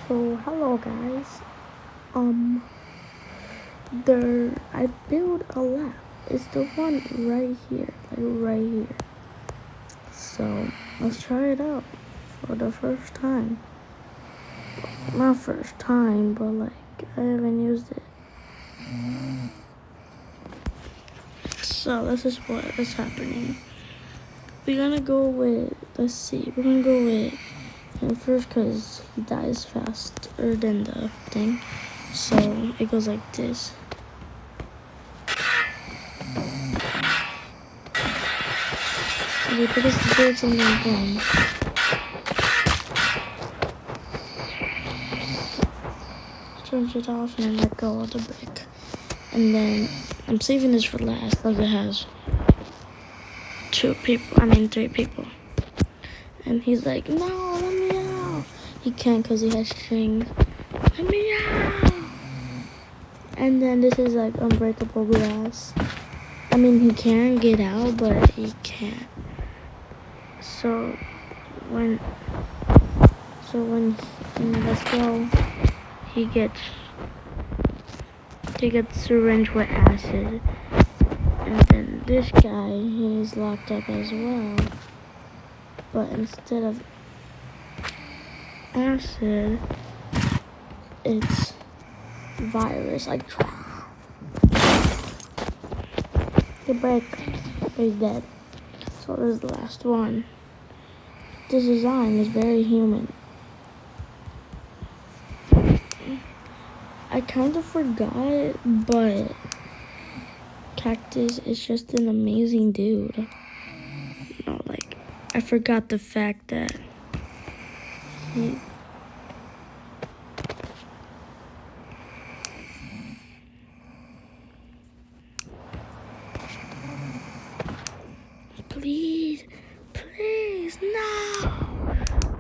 So hello guys. Um I built a lab. It's the one right here. Like right here. So let's try it out for the first time. Not first time, but like I haven't used it. So this is what is happening. We're gonna go with we're gonna go with him first because he dies faster than the thing. So it goes like this. Okay, put this build something wrong. Turns it off and then let go of the brick. And then I'm saving this for last because it has three people. And he's like, no, let me out. He can't because he has strings. Let me out. And then this is like unbreakable glass. I mean, he can get out, but he can't. So when let's go, he gets syringed with acid. And then this guy, he's locked up as well. But instead of acid, it's virus. Like, the break is dead. So this is the last one. This design is very human. I kind of forgot, but Cactus is just an amazing dude. No, like, I forgot the fact that he... Please, no!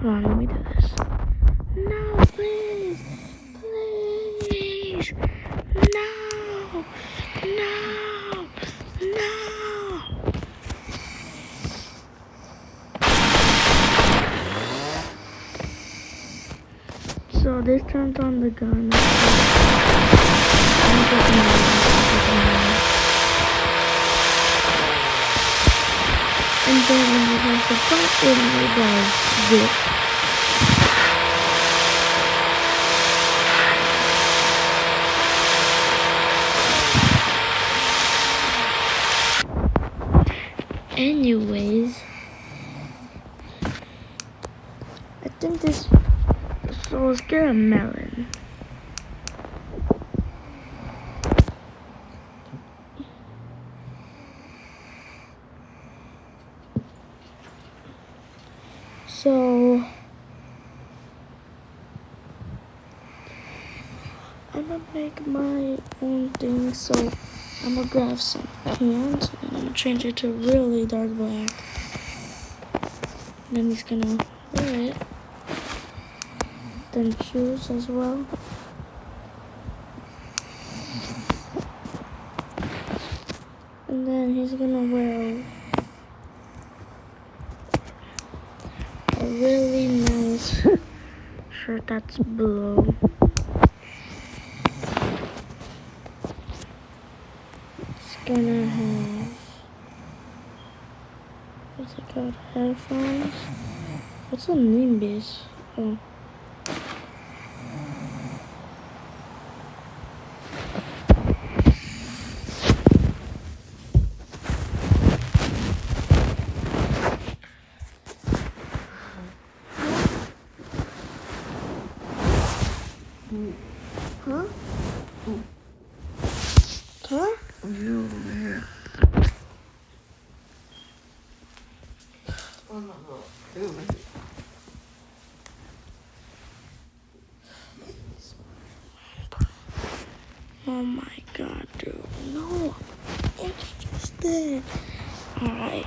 Hold on, let me do this. No, please, no! So this turns on the gun. And then when you have the button, it does this. Anyways, I think this. So let's get a melon. So I'm gonna make my own thing. So I'm gonna grab some pants and I'm gonna change it to really dark black. Then he's gonna wear it. Then shoes as well. And then he's gonna wear a really nice shirt that's blue. It's gonna have, what's it called? Headphones? What's a nimbus? Oh. Huh? Huh? You over here. Oh no. Over here. Oh my god, dude. No. It's just it. Alright.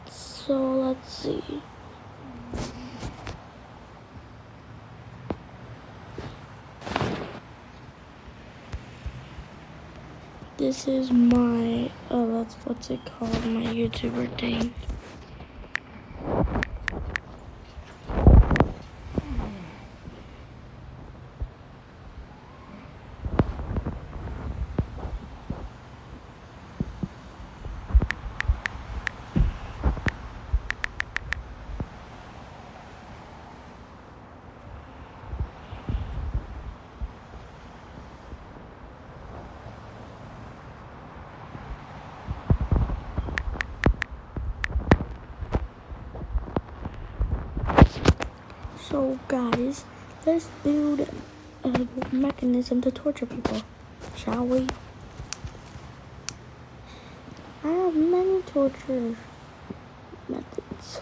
So let's see. This is my, that's what's it called, my YouTuber thing. So guys, let's build a mechanism to torture people, shall we? I have many torture methods,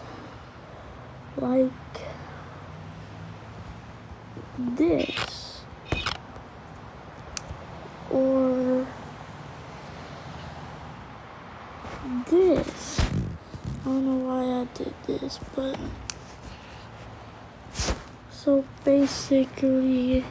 like this, or this. I don't know why I did this, but so basically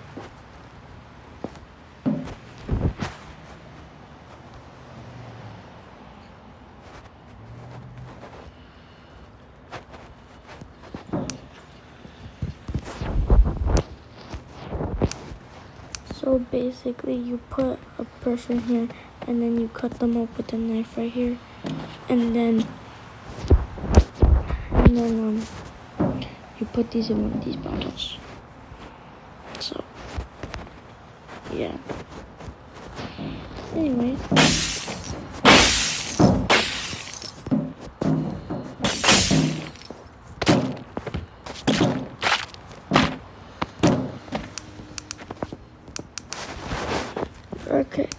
you put a person here and then you cut them up with a knife right here, and then you put these in one of these bottles. So yeah. Anyway. Okay.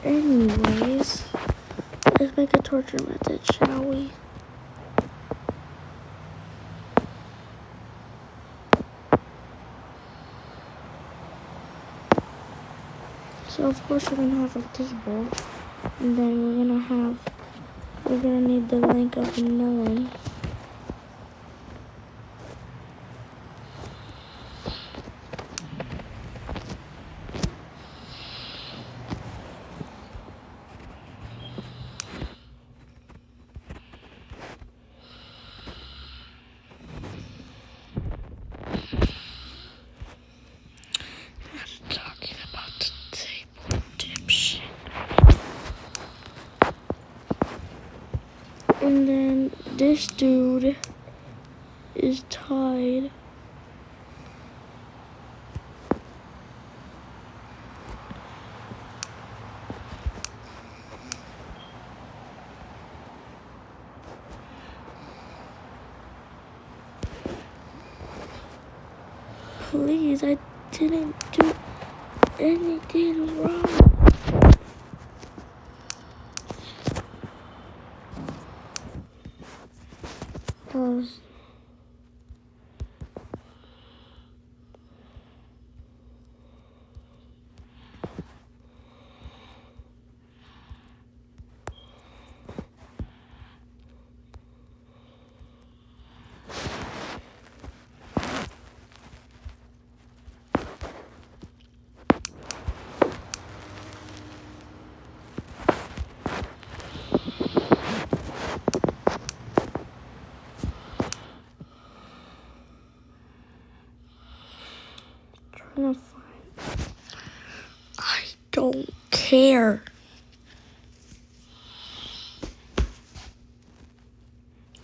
Anyways, let's make a torture method, shall we? So of course we're gonna have a table, and then we're gonna need the length of a melon. And then this dude is tied. Please, I didn't do anything wrong. Trying to find. I don't care.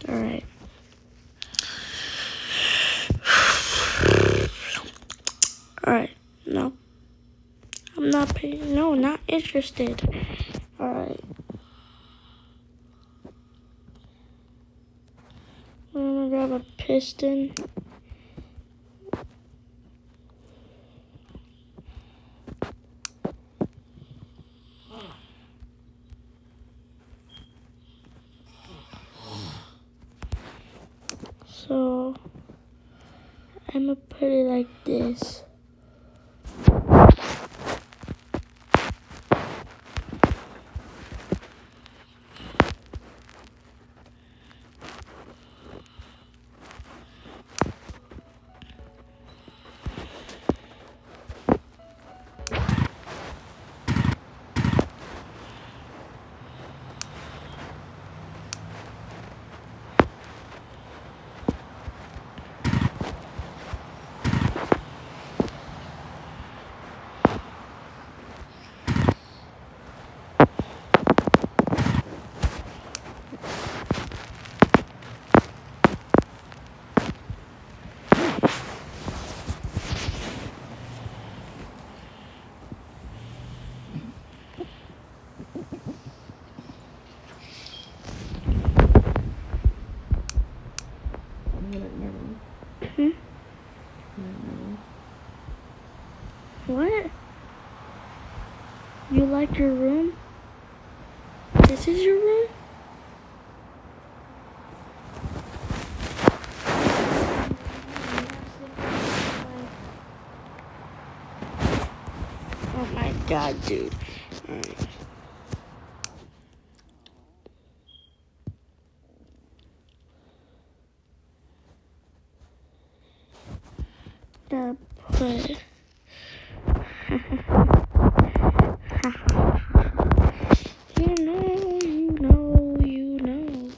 Alright. Alright, no. I'm not paying. No, not interested. Alright. I'm gonna grab a piston. So I'm gonna put it like this. You like melon? Hmm? You like melon? What? You like your room? This is your room? Oh my god, dude. Alright. Gotta put. You know.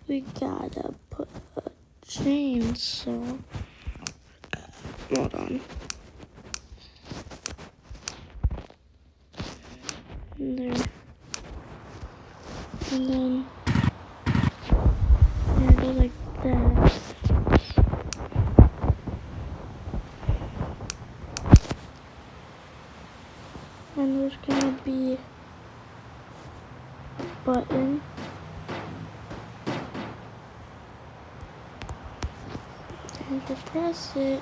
We gotta put a chainsaw. Hold on. There. And then yeah, go like that. And there's gonna be a button. And if you press it,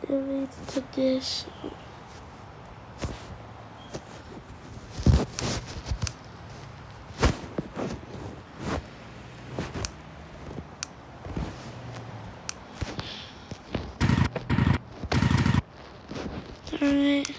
it leads to this. Alright.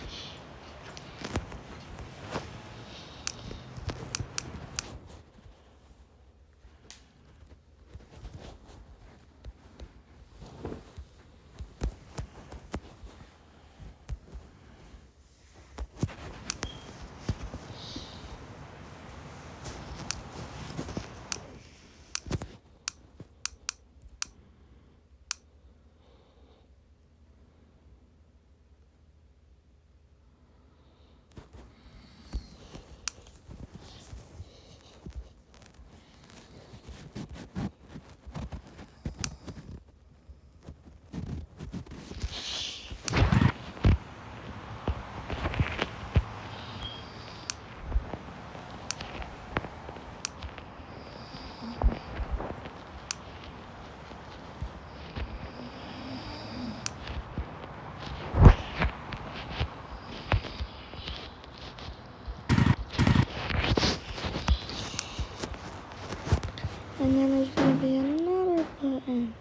And then there's gonna be another button.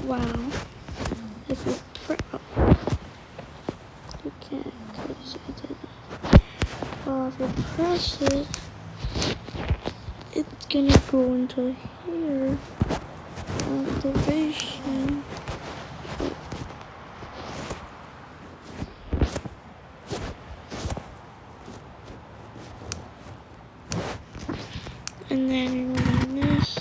Wow. If you you can't because I did it. Well, if you press it, it's gonna go into here. Activation. And then you run this.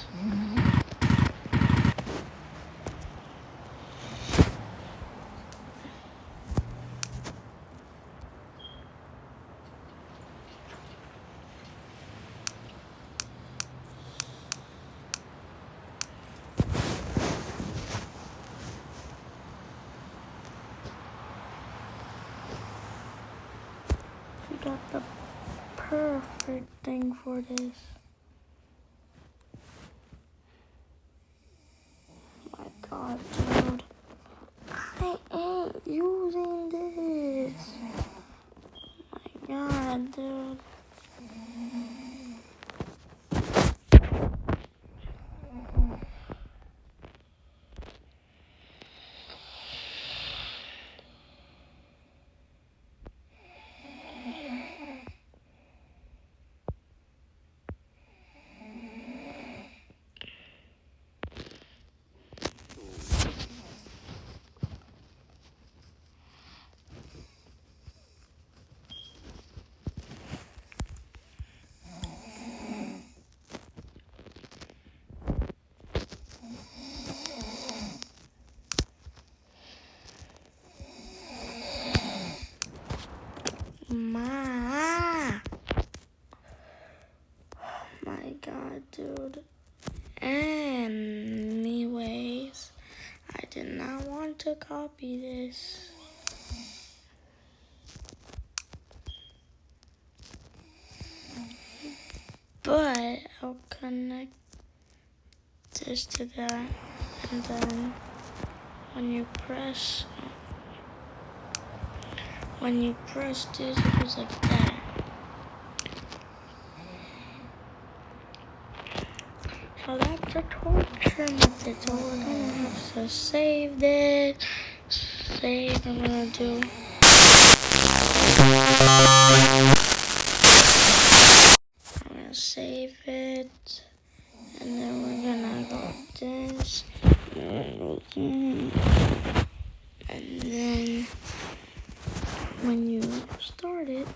We got the perfect thing for this. My god, dude. I ain't using this. My god, dude. My god, dude. Anyways, I did not want to copy this. But I'll connect this to that, and then when you press this, it goes like that. So that's a torture method. So we're gonna have to save this. Save. I'm gonna do. I'm gonna save it, and then we're gonna go this, and then when you start it.